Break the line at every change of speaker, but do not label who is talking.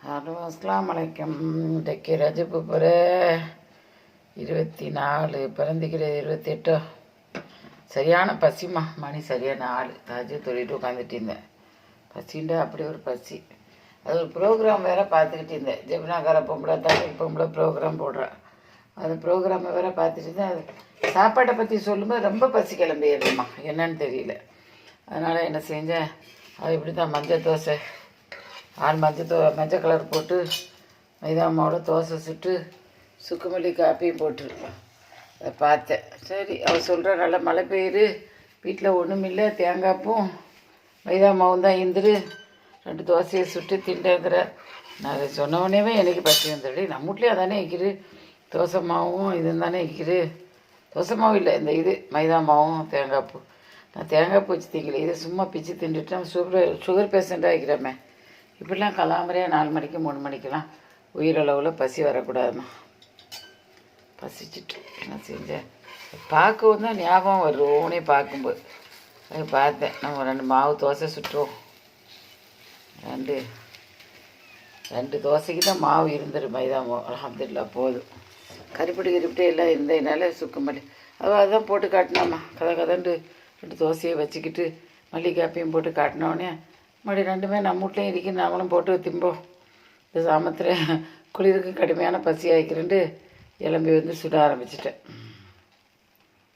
Hello அஸ்லாம் வலைக்கம். இன்றைக்கு ரஜப்பு பிற 24 பிறந்திக்கிற 28. சரியான பசிமா. மணி சரியான 4. தாஜி தொழிட்டு உட்காந்துட்டு இருந்தேன். பசிண்டா அப்படி ஒரு பசி. அது ஒரு ப்ரோக்ராம் வேறு பார்த்துக்கிட்டு இருந்தேன். ஜெப்னாக்கார பொம்பளை தமிழ் பொம்பளை ப்ரோக்ராம் போடுறேன். அந்த ப்ரோக்ராமை வேறு பார்த்துட்டு இருந்தேன். அது சாப்பாட்டை பற்றி சொல்லும்போது ரொம்ப பசி கிளம்பிடுதுமா, என்னன்னு தெரியல. அதனால் என்ன செஞ்சேன், அது இப்படி தான் மஞ்சள் தோசை, மஞ்சள் கலர் போட்டு மைதா மாவோட தோசை சுட்டு சுக்குமல்லி காப்பியும் போட்டுருப்பேன். அதை பார்த்தேன். சரி, அவள் சொல்கிற நல்ல மழை பெய்யுது, வீட்டில் ஒன்றும் இல்லை, தேங்காய்ப்பும் மைதா மாவும் தான் இருந்துரு, 2 தோசையை சுட்டு திண்டுங்கிற. நான் அதை சொன்னவொடனே எனக்கு பசி வந்துடு. நம்ம வீட்லேயே அதானே வைக்கிது, தோசை மாவும் இது தானே வைக்கிது. தோசை மாவு இல்லை, இந்த இது மைதா மாவும் தேங்காய்ப்பூ. நான் தேங்காய்ப்பூ வச்சு திங்கல, இதை சும்மா பிச்சு திண்டுட்டு சுகர் பேஷண்ட்டாக வைக்கிறோமே. இப்படிலாம் கலாமறையாக 4 மணிக்கு 3 மணிக்கெலாம் உயிரளவில் பசி வரக்கூடாதுமா. பசிச்சுட்டு நான் செஞ்சேன். பார்க்கவும் தான் ஞாபகம் வருவோனே பார்க்கும்போது அது பார்த்தேன். நம்ம 2 மாவு தோசை சுட்டுருவோம். 2 தோசைக்கு தான் மாவு இருந்துடும், மைதா மாவு. அல்ஹம்துலில்லாஹ் போதும். கறிப்பிடி எல்லாம் இருந்ததுனால சுக்குமல்லி அதுதான் போட்டு காட்டினாம்மா. கதண்டு 2 தோசையை வச்சுக்கிட்டு மல்லிகாப்பையும் போட்டு காட்டினோடனே மறுபடி 2மே நம்ம வீட்லேயும் இருக்கு, நாமளும் போட்டு திம்போம். இந்த சாமத்தில் குளிருக்கு கடுமையான பசி ஆகிக்கிறேன்ட்டு எலும்பி வந்து சுட ஆரம்பிச்சிட்டேன்.